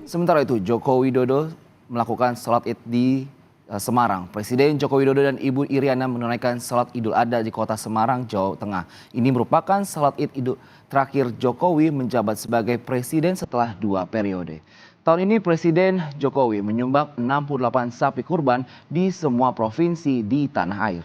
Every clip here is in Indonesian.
Sementara itu, Joko Widodo melakukan sholat Id di Semarang. Presiden Joko Widodo dan Ibu Iriana menunaikan sholat Idul Adha di kota Semarang, Jawa Tengah. Ini merupakan sholat Id terakhir Jokowi menjabat sebagai presiden setelah 2 periode. Tahun ini Presiden Jokowi menyumbang 68 sapi kurban di semua provinsi di tanah air.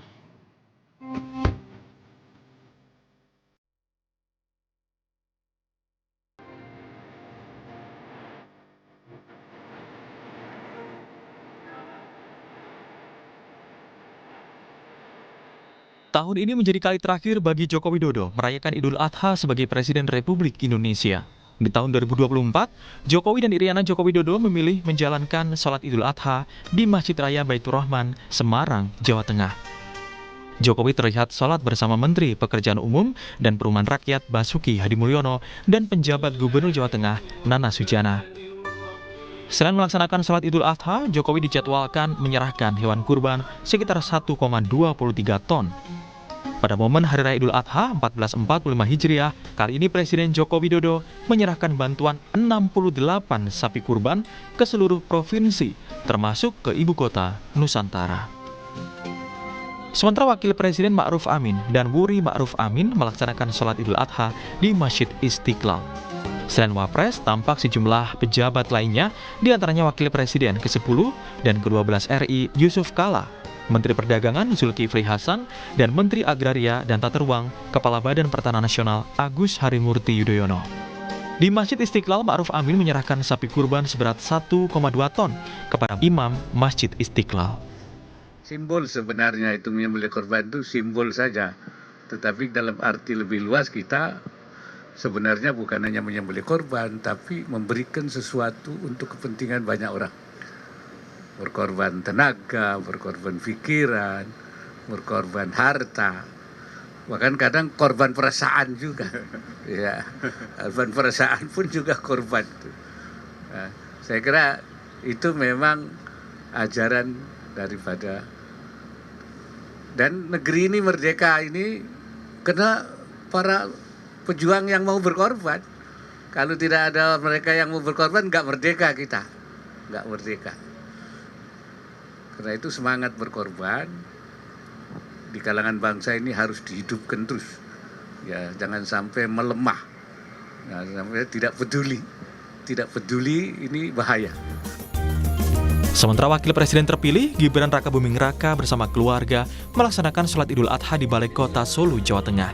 Tahun ini menjadi kali terakhir bagi Joko Widodo merayakan Idul Adha sebagai Presiden Republik Indonesia. Di tahun 2024, Jokowi dan Iriana Joko Widodo memilih menjalankan sholat Idul Adha di Masjid Raya Baitur Rahman, Semarang, Jawa Tengah. Jokowi terlihat sholat bersama Menteri Pekerjaan Umum dan Perumahan Rakyat Basuki Hadimulyono dan penjabat Gubernur Jawa Tengah Nana Sujana. Selain melaksanakan sholat Idul Adha, Jokowi dijadwalkan menyerahkan hewan kurban sekitar 1,23 ton. Pada momen Hari Raya Idul Adha 1445 Hijriah, kali ini Presiden Joko Widodo menyerahkan bantuan 68 sapi kurban ke seluruh provinsi, termasuk ke ibu kota Nusantara. Sementara Wakil Presiden Ma'ruf Amin dan Wuri Ma'ruf Amin melaksanakan sholat Idul Adha di Masjid Istiqlal. Selain Wapres, tampak sejumlah pejabat lainnya, diantaranya Wakil Presiden ke-10 dan ke-12 RI Yusuf Kala, Menteri Perdagangan Zulkifli Hasan, dan Menteri Agraria dan Tata Ruang Kepala Badan Pertanahan Nasional Agus Harimurti Yudhoyono. Di Masjid Istiqlal, Ma'ruf Amin menyerahkan sapi kurban seberat 1,2 ton kepada Imam Masjid Istiqlal. Simbol sebenarnya itu menyembelih korban itu simbol saja. Tetapi dalam arti lebih luas kita sebenarnya bukan hanya menyembelih korban, tapi memberikan sesuatu untuk kepentingan banyak orang. Berkorban tenaga, berkorban pikiran, berkorban harta, bahkan kadang korban perasaan juga. Ya, korban perasaan pun juga korban. Nah, saya kira itu memang ajaran daripada, dan negeri ini merdeka ini karena para pejuang yang mau berkorban. Kalau tidak ada mereka yang mau berkorban, nggak merdeka kita, nggak merdeka. Karena itu semangat berkorban di kalangan bangsa ini harus dihidupkan terus. Ya, jangan sampai melemah. Nah, sampai tidak peduli ini bahaya. Sementara Wakil Presiden terpilih, Gibran Rakabuming Raka bersama keluarga melaksanakan sholat Idul Adha di Balai Kota Solo, Jawa Tengah.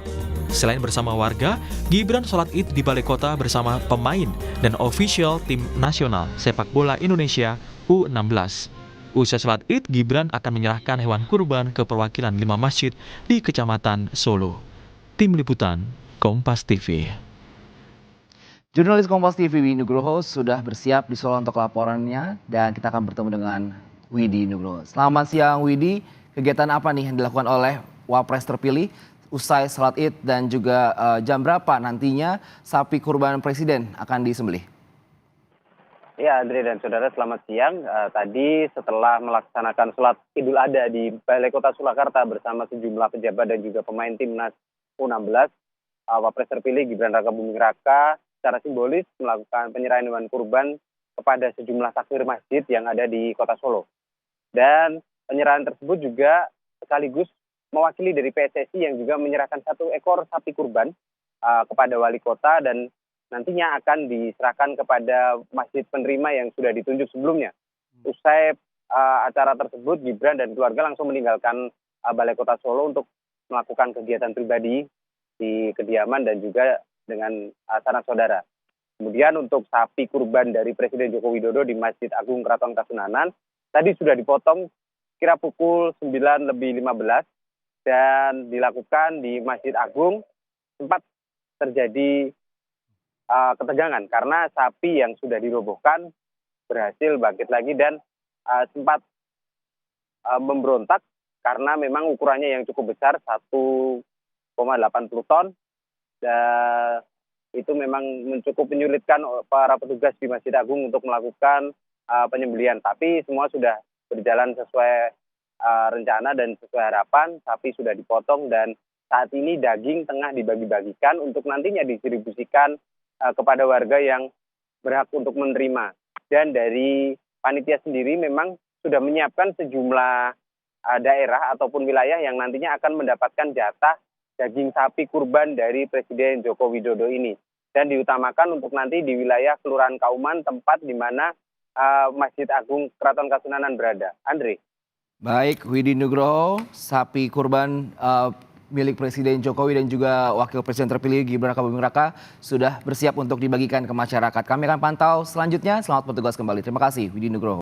Selain bersama warga, Gibran sholat Id di Balai Kota bersama pemain dan ofisial tim nasional sepak bola Indonesia U16. Usai sholat Id, Gibran akan menyerahkan hewan kurban ke perwakilan 5 masjid di Kecamatan Solo. Tim Liputan, Kompas TV. Jurnalis Kompas TV Widi Nugroho sudah bersiap di Solo untuk laporannya dan kita akan bertemu dengan Widi Nugroho. Selamat siang Widi, kegiatan apa nih yang dilakukan oleh Wapres terpilih usai sholat Id dan juga jam berapa nantinya sapi kurban presiden akan disembelih? Ya, Andre dan saudara, selamat siang. Tadi setelah melaksanakan sholat Idul Adha di Balai Kota Surakarta bersama sejumlah pejabat dan juga pemain timnas U16, Wapres terpilih Gibran Rakabuming Raka secara simbolis melakukan penyerahan hewan kurban kepada sejumlah takmir masjid yang ada di Kota Solo. Dan penyerahan tersebut juga sekaligus mewakili dari PSSI yang juga menyerahkan 1 ekor sapi kurban kepada wali kota dan nantinya akan diserahkan kepada masjid penerima yang sudah ditunjuk sebelumnya. Usai acara tersebut, Gibran dan keluarga langsung meninggalkan Balai Kota Solo untuk melakukan kegiatan pribadi di kediaman dan juga dengan sanak saudara. Kemudian untuk sapi kurban dari Presiden Joko Widodo di Masjid Agung Keraton Kasunanan, tadi sudah dipotong kira pukul 9:15 dan dilakukan di Masjid Agung. Sempat terjadi ketegangan karena sapi yang sudah dirobohkan berhasil bangkit lagi dan sempat memberontak karena memang ukurannya yang cukup besar 1,80 ton dan itu memang cukup menyulitkan para petugas di Masjid Agung untuk melakukan penyembelihan. Tapi semua sudah berjalan sesuai rencana dan sesuai harapan. Sapi sudah dipotong dan saat ini daging tengah dibagi-bagikan untuk nantinya didistribusikan kepada warga yang berhak untuk menerima. Dan dari panitia sendiri memang sudah menyiapkan sejumlah daerah ataupun wilayah yang nantinya akan mendapatkan jatah daging sapi kurban dari Presiden Joko Widodo ini. Dan diutamakan untuk nanti di wilayah Kelurahan Kauman, tempat di mana Masjid Agung Keraton Kasunanan berada. Andre. Baik, Widi Nugroho, sapi kurban milik Presiden Jokowi dan juga Wakil Presiden terpilih Gibran Rakabuming Raka sudah bersiap untuk dibagikan ke masyarakat. Kami akan pantau selanjutnya. Selamat bertugas kembali. Terima kasih, Widi Nugroho.